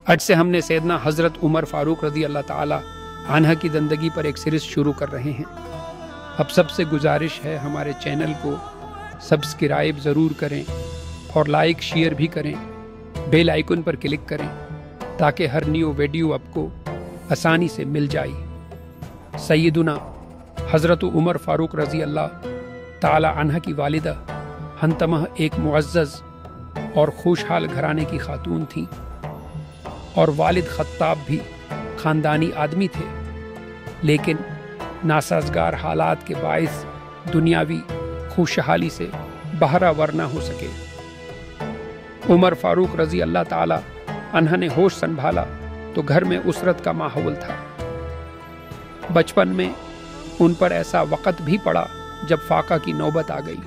आज से हमने सैयदना हज़रत उमर फारूक रज़ी अल्लाह ताला अन्हा की ज़िंदगी पर एक सीरीज़ शुरू कर रहे हैं। अब सबसे गुजारिश है हमारे चैनल को सब्सक्राइब ज़रूर करें और लाइक शेयर भी करें, बेल आइकन पर क्लिक करें ताकि हर न्यू वीडियो आपको आसानी से मिल जाए। सैयदना हज़रत उमर फारूक रज़ी अल्लाह ताला अन्हा की वालिदा हंतमह एक मुअज़्ज़ज़ और खुशहाल घराने की खातून थीं और वालिद खत्ताब भी ख़ानदानी आदमी थे, लेकिन नासाज़गार हालात के बाइस दुनियावी खुशहाली से बहरावर न हो सके। उमर फारूक रज़ी अल्लाह ताला अन्हा ने होश संभाला तो घर में उसरत का माहौल था। बचपन में उन पर ऐसा वक़्त भी पड़ा जब फाका की नौबत आ गई।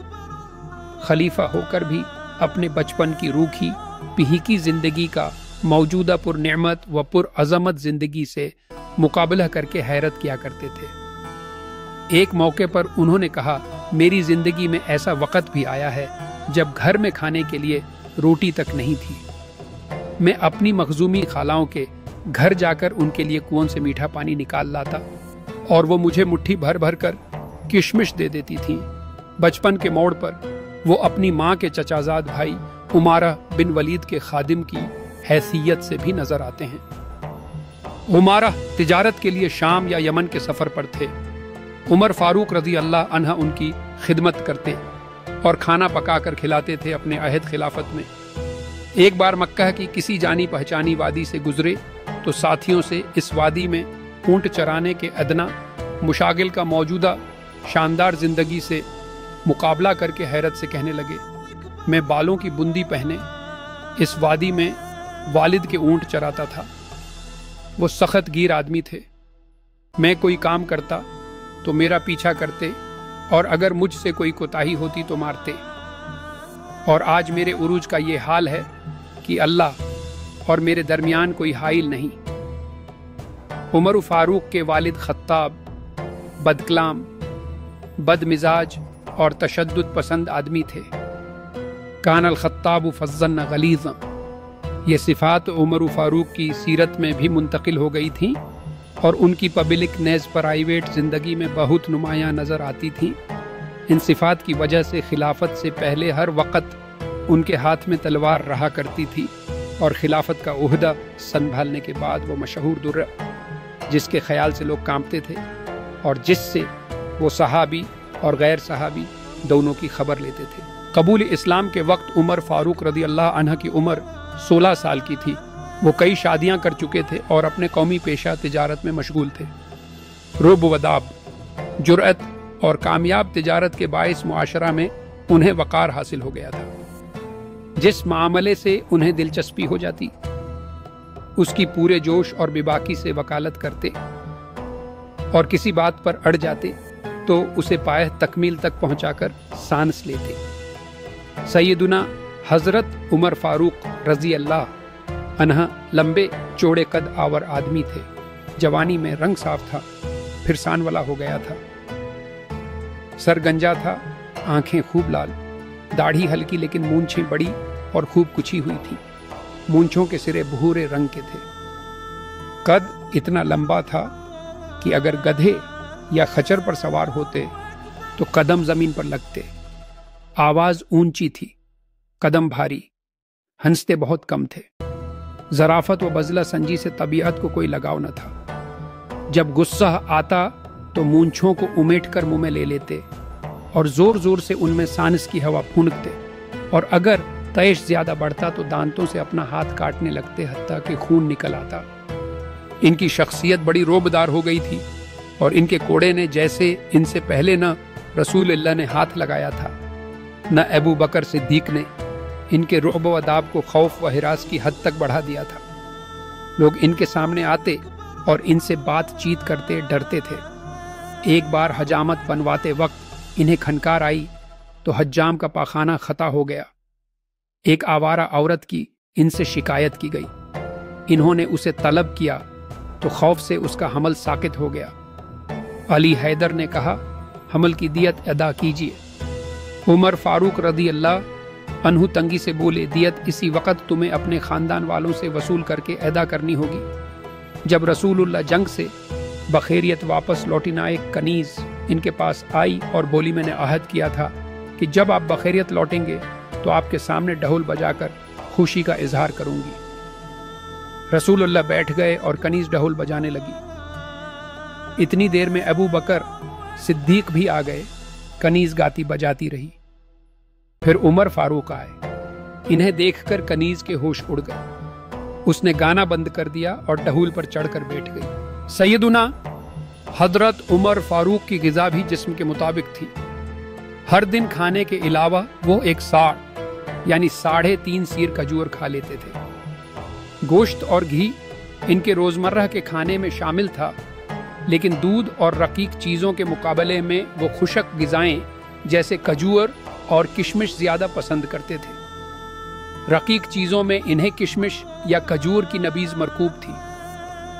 खलीफा होकर भी अपने बचपन की रूखी पिहीकी ज़िंदगी का मौजूदा पुरनेमत व पुरअज़मत ज़िंदगी से मुकाबला करके हैरत किया करते थे। एक मौके पर उन्होंने कहा, मेरी ज़िंदगी में ऐसा वक़्त भी आया है जब घर में खाने के लिए रोटी तक नहीं थी। मैं अपनी मखजूमी खालाओं के घर जाकर उनके लिए कुओं से मीठा पानी निकाल लाता और वो मुझे मुट्ठी भर भर कर किशमिश दे देती थीं। बचपन के मोड़ पर वो अपनी माँ के चचाजाद भाई उमारा बिन वलीद के खादिम की हैसियत से भी नजर आते हैं। उमारा तिजारत के लिए शाम या यमन के सफर पर थे। उमर फारूक रज़ी अल्लाह अन्हा उनकी खिदमत करते और खाना पकाकर खिलाते थे अपने अहद खिलाफत में। एक बार मक्का की किसी जानी पहचानी वादी से गुजरे तो साथियों से इस वादी में ऊंट चराने के अदना मुशागिल का मौजूदा शानदार जिंदगी से मुकाबला करके हैरत से कहने लगे, मैं बालों की बुंदी पहने इस वादी में वालिद के ऊंट चराता था। वो सख्त गिर आदमी थे। मैं कोई काम करता तो मेरा पीछा करते और अगर मुझसे कोई कोताही होती तो मारते। और आज मेरे उरूज का ये हाल है कि अल्लाह और मेरे दरमियान कोई हाइल नहीं। उमर फारूक के वालिद खत्ताब बदकलाम, बदमिजाज और तशद्दुद पसंद आदमी थे। कान अल खत्ताब फज़्ज़न गलीज़न, ये सिफ़ात उमर फारूक की सीरत में भी मुंतकिल हो गई थीं और उनकी पब्लिक नेज़ प्राइवेट ज़िंदगी में बहुत नुमायाँ नज़र आती थीं। इन सिफ़ात की वजह से खिलाफत से पहले हर वक़्त उनके हाथ में तलवार रहा करती थी और खिलाफत का ओहदा संभालने के बाद वो मशहूर दुर्र, जिसके ख्याल से लोग कांपते थे और जिससे वो सहाबी और गैर सहाबी दोनों की खबर लेते थे। कबूल इस्लाम के वक्त उमर फारूक रज़ी अल्लाह अन्हा की उम्र 16 साल की थी। वो कई शादियां कर चुके थे और अपने कौमी पेशा तिजारत में मशगूल थे। रुब वदाब, जुर्अत और कामयाब तिजारत के बाइस मुआशरा में उन्हें वक़ार हासिल हो गया था। जिस मामले से उन्हें दिलचस्पी हो जाती उसकी पूरे जोश और बेबाकी से वकालत करते और किसी बात पर अड़ जाते तो उसे पाए तकमील तक पहुंचाकर सांस लेते। सैयदना हज़रत उमर फारूक रज़ी अल्लाह अन्हा लंबे चौड़े कद आवर आदमी थे। जवानी में रंग साफ था, फिर सान वाला हो गया था। सर गंजा था, आंखें खूब लाल, दाढ़ी हल्की लेकिन मूंछें बड़ी और खूब कुची हुई थी। मूंछों के सिरे भूरे रंग के थे। कद इतना लंबा था कि अगर गधे या खच्चर पर सवार होते तो कदम जमीन पर लगते। आवाज ऊंची थी, कदम भारी, हंसते बहुत कम थे। ज़राफ़त व बज़ला संजी से तबीयत को कोई लगाव न था। जब गुस्सा आता तो मूंछों को उमेट कर मुंह में ले लेते और जोर जोर से उनमें सानस की हवा फूंकते और अगर तैश ज्यादा बढ़ता तो दांतों से अपना हाथ काटने लगते हत्ता कि खून निकल आता। इनकी शख्सियत बड़ी रोबदार हो गई थी और इनके कोड़े ने जैसे इनसे पहले न रसूल अल्लाह ने हाथ लगाया था न अबू बकर सिद्दीक ने, इनके रुअब व अदाब को खौफ व हिरास की हद तक बढ़ा दिया था। लोग इनके सामने आते और इनसे बातचीत करते डरते थे। एक बार हजामत बनवाते वक्त इन्हें खनकार आई तो हज्जाम का पाखाना खता हो गया। एक आवारा औरत की इनसे शिकायत की गई। इन्होंने उसे तलब किया तो खौफ से उसका हमल साकित हो गया। अली हैदर ने कहा, हमल की दियत अदा कीजिए। उमर फारूक रज़ी अल्लाह अन्हु तंगी से बोले, दियत इसी वक्त तुम्हें अपने खानदान वालों से वसूल करके अदा करनी होगी। जब रसूलुल्लाह जंग से बखैरियत वापस लौटिना एक कनीज इनके पास आई और बोली, मैंने अहद किया था कि जब आप बखैरियत लौटेंगे तो आपके सामने ढोल बजाकर खुशी का इजहार करूंगी। रसूलुल्लाह बैठ गए और कनीज ढोल बजाने लगी। इतनी देर में अबू बकर सिद्दीक भी आ गए। कनीज गाती बजाती रही। फिर उमर फारूक आए। इन्हें देखकर कनीज के होश उड़ गए। उसने गाना बंद कर दिया और ढोल पर चढ़कर बैठ गई। सैयदुना हजरत उमर फारूक की ग़िज़ा भी जिस्म के मुताबिक थी। हर दिन खाने के अलावा वो एक साड़ यानी 3.5 सीर खजूर खा लेते थे। गोश्त और घी इनके रोज़मर्रा के खाने में शामिल था, लेकिन दूध और रकीक चीज़ों के मुकाबले में वो खुशक ग़िज़ाएं जैसे खजूर और किशमिश ज़्यादा पसंद करते थे। रकीक चीज़ों में इन्हें किशमिश या खजूर की नबीज़ मरकूब थी।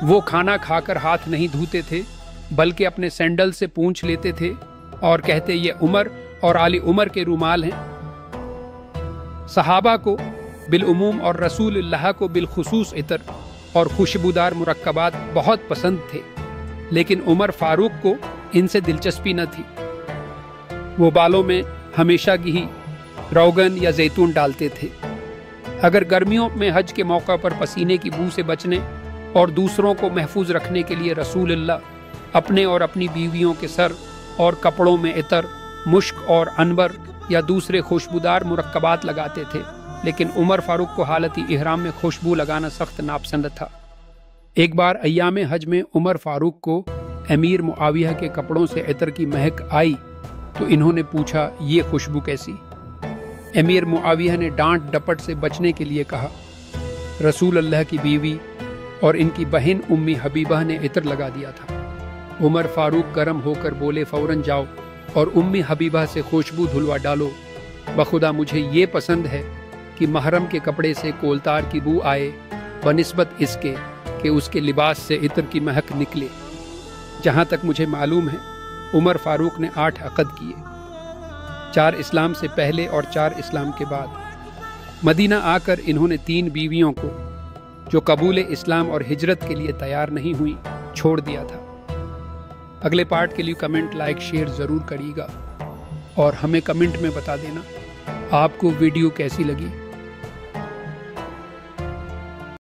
वो खाना खाकर हाथ नहीं धोते थे, बल्कि अपने सैंडल से पूंछ लेते थे और कहते, ये उमर और आली उमर के रूमाल हैं। सहाबा को बिलउमूम और रसूलुल्लाह को बिलखुसूस इतर और खुशबूदार मुरक्कबात बहुत पसंद थे, लेकिन उमर फारूक को इनसे दिलचस्पी न थी। वो बालों में हमेशा घी, रोगन या जैतून डालते थे। अगर गर्मियों में हज के मौका पर पसीने की बू से बचने और दूसरों को महफूज रखने के लिए रसूलुल्लाह अपने और अपनी बीवियों के सर और कपड़ों में इतर, मुश्क और अनबर या दूसरे खुशबूदार मुरक्कबात लगाते थे, लेकिन उमर फारूक को हालती इहराम में खुशबू लगाना सख्त नापसंद था। एक बार अय्याम हज में उमर फारूक को अमीर मुआविया के कपड़ों से इतर की महक आई तो इन्होंने पूछा, ये खुशबू कैसी? अमीर मुआविया ने डांट डपट से बचने के लिए कहा, रसूल अल्लाह की बीवी और इनकी बहन उम्मी हबीबा ने इतर लगा दिया था। उमर फारूक गर्म होकर बोले, फौरन जाओ और उम्मी हबीबा से खुशबू धुलवा डालो। बखुदा मुझे ये पसंद है कि महरम के कपड़े से कोलतार की बू आए बनिस्बत इसके कि उसके लिबास से इतर की महक निकले। जहाँ तक मुझे मालूम है, उमर फारूक ने 8 अक़द किए, 4 इस्लाम से पहले और 4 इस्लाम के बाद। मदीना आकर इन्होंने 3 बीवियों को, जो कबूल इस्लाम और हिजरत के लिए तैयार नहीं हुई, छोड़ दिया था। अगले पार्ट के लिए कमेंट, लाइक, शेयर ज़रूर करिएगा और हमें कमेंट में बता देना आपको वीडियो कैसी लगी।